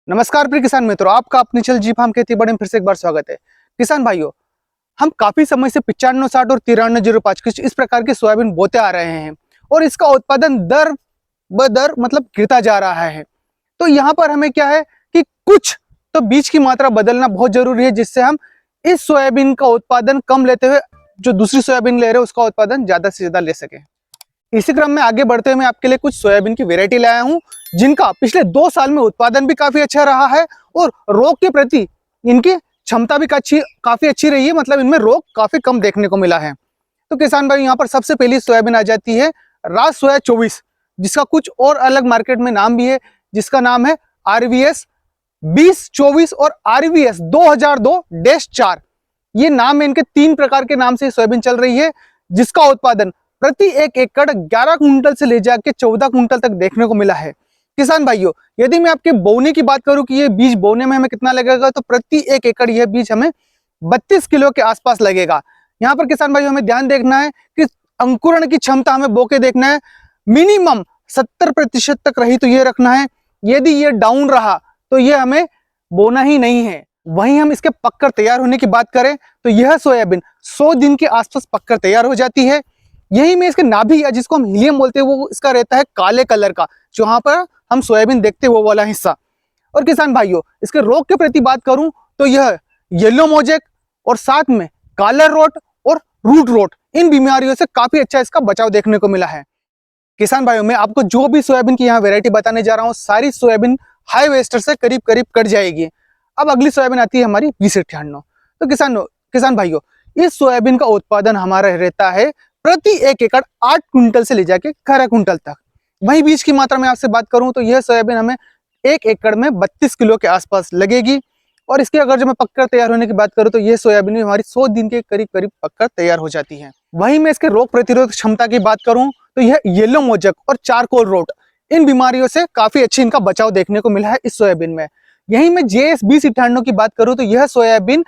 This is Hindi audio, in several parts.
नमस्कार प्रिय किसान मित्रों, आपका अपने चल जी फार्म खेती बड़े में फिर से एक बार स्वागत है। किसान भाइयों, हम काफी समय से 9560 और 9305 कुछ इस प्रकार के सोयाबीन बोते आ रहे हैं और इसका उत्पादन दर ब दर मतलब गिरता जा रहा है। तो यहाँ पर हमें क्या है कि कुछ तो बीज की मात्रा बदलना बहुत जरूरी है, जिससे हम इस सोयाबीन का उत्पादन कम लेते हुए जो दूसरी सोयाबीन ले रहे हैं उसका उत्पादन ज्यादा से ज्यादा ले सके। इसी क्रम में आगे बढ़ते हुए मैं आपके लिए कुछ सोयाबीन की वैरायटी लाया हूं, जिनका पिछले 2 साल में उत्पादन भी काफी अच्छा रहा है और रोग के प्रति इनकी क्षमता भी काफी अच्छी रही है। मतलब इनमें रोग काफी कम देखने को मिला है। तो किसान भाई, यहाँ पर सबसे पहली सोयाबीन आ जाती है राज सोया 24, जिसका कुछ और अलग मार्केट में नाम भी है, जिसका नाम है RVS 2024 और RVS 2002-4। ये नाम है इनके, 3 प्रकार के नाम से सोयाबीन चल रही है, जिसका उत्पादन प्रति 1 एकड़ 11 कुंटल से ले जाके 14 कुंटल तक देखने को मिला है। किसान भाइयों, यदि मैं आपके बोने की बात करूं कि ये बीज बोने में हमें कितना लगेगा, तो प्रति 1 एकड़ यह बीज हमें 32 किलो के आसपास लगेगा। यहाँ पर किसान भाइयों हमें ध्यान देखना है कि अंकुरण की क्षमता हमें बोके देखना है, मिनिमम 70% तक रही तो ये रखना है। यदि ये डाउन रहा तो ये हमें बोना ही नहीं है। वहीं हम इसके पककर तैयार होने की बात करें तो यह सोयाबीन 100 दिन के आसपास पककर तैयार हो जाती है। यही में इसके नाभि या जिसको हम हीलियम बोलते हैं, वो इसका रहता है काले कलर का, जहां पर हम सोयाबीन देखते हैं वो वाला हिस्सा। और किसान भाइयों, इसके रोग के प्रति बात करूं तो यह येलो मोजेक और साथ में कालर रोट और रूट रोट, इन बीमारियों से काफी अच्छा इसका बचाव देखने को मिला है। किसान भाइयों, मैं आपको जो भी सोयाबीन की यहाँ वैरायटी बताने जा रहा हूँ, सारी सोयाबीन हाई वेस्टर से करीब करीब कट जाएगी। अब अगली सोयाबीन आती है हमारी 2098। तो किसान भाइयों, इस सोयाबीन का उत्पादन हमारा रहता है प्रति 1 एकड़ 8 कुंटल से ले जाके 11 कुंटल तक। वही बीज की मात्रा में आपसे बात करूं तो यह सोयाबीन हमें 1 एकड़ में 32 किलो के आसपास लगेगी। और इसके अगर जो मैं पककर तैयार होने की बात करूं तो यह सोयाबीन हमारी 100 दिन के करीब करीब पककर तैयार हो जाती है। वहीं मैं इसके रोग प्रतिरोधक क्षमता की बात करूं तो यह येलो मोजक और चारकोल रोट, इन बीमारियों से काफी अच्छी इनका बचाव देखने को मिला है इस सोयाबीन में। यही मैं JS 2098 की बात करूं तो यह सोयाबीन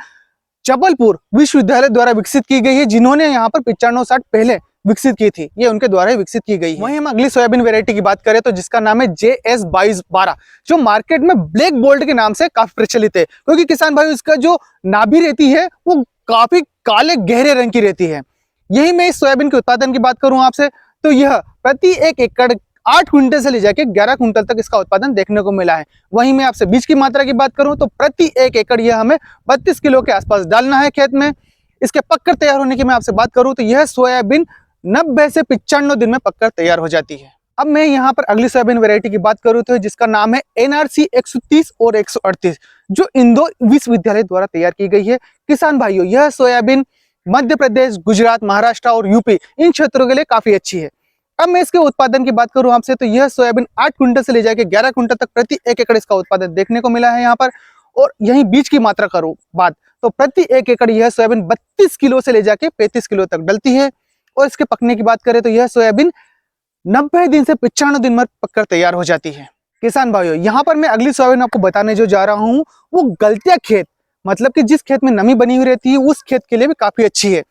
जबलपुर विश्वविद्यालय द्वारा विकसित की गई है, जिन्होंने यहाँ पर 9560 पहले विकसित की थी, ये उनके द्वारा ही विकसित की गई है। वहीं हम अगली सोयाबीन वैरायटी की बात करें तो जिसका नाम है JS 2212, जो मार्केट में ब्लैक बोल्ट के नाम से काफी प्रचलित है, क्योंकि किसान भाई इसका जो नाभि रहती है वो काफी काले गहरे रंग की रहती है। यही मैं इस सोयाबीन के उत्पादन की बात करूं आपसे तो यह प्रति 1 एकड़ 8 कुंटल से ले जाके 11 कुंटल तक इसका उत्पादन देखने को मिला है। वहीं मैं आपसे बीज की मात्रा की बात करूं तो प्रति 1 एकड़ यह हमें 32 किलो के आसपास डालना है खेत में। इसके पककर तैयार होने की मैं आपसे बात करूं तो यह सोयाबीन 90 से 95 दिन में पककर तैयार हो जाती है। अब मैं यहाँ पर अगली सोयाबीन वैरायटी की बात करूं तो जिसका नाम है NRC 130 और 138, जो इंदौर विश्वविद्यालय द्वारा तैयार की गई है। किसान भाइयों, यह सोयाबीन मध्य प्रदेश, गुजरात, महाराष्ट्र और यूपी, इन क्षेत्रों के लिए काफी अच्छी है। अब मैं इसके उत्पादन की बात करूं आपसे तो यह सोयाबीन 8 कुंटल से ले जाके 11 कुंटल तक प्रति 1 एकड़ इसका उत्पादन देखने को मिला है यहाँ पर। और यही बीज की मात्रा करूं बात तो प्रति 1 एकड़ यह सोयाबीन 32 किलो से ले जाके 35 किलो तक डलती है। और इसके पकने की बात करें तो यह सोयाबीन 90 दिन से 95 दिन में पककर तैयार हो जाती है। किसान भाइयों, यहाँ पर मैं अगली सोयाबीन आपको बताने जो जा रहा हूँ वो गलतिया खेत, मतलब कि जिस खेत में नमी बनी हुई रहती है उस खेत के लिए भी काफी अच्छी है।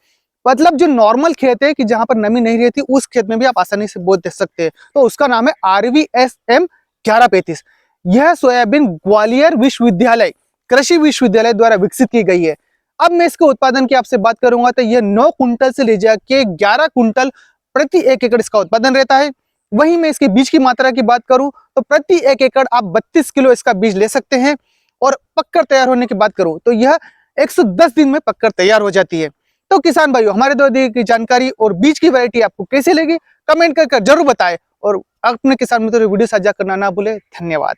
मतलब जो नॉर्मल खेत है कि जहां पर नमी नहीं रहती, उस खेत में भी आप आसानी से बो दे सकते हैं। तो उसका नाम है RVSM 1135। यह सोयाबीन ग्वालियर विश्वविद्यालय, कृषि विश्वविद्यालय द्वारा विकसित की गई है। अब मैं इसके उत्पादन की आपसे बात करूंगा तो यह 9 कुंटल से ले जाके 11 कुंटल प्रति 1 एकड़ इसका उत्पादन रहता है। वहीं मैं इसके बीज की मात्रा की बात करूं तो प्रति 1 एकड़ आप 32 किलो इसका बीज ले सकते हैं। और पककर तैयार होने की बात करूं तो यह 110 दिन में पककर तैयार हो जाती है। तो किसान भाइयों, हमारे द्वारा दी गई जानकारी और बीज की वैरायटी आपको कैसे लगी, कमेंट कर जरूर बताएं और अपने किसान मित्रों को वीडियो साझा करना ना भूले। धन्यवाद।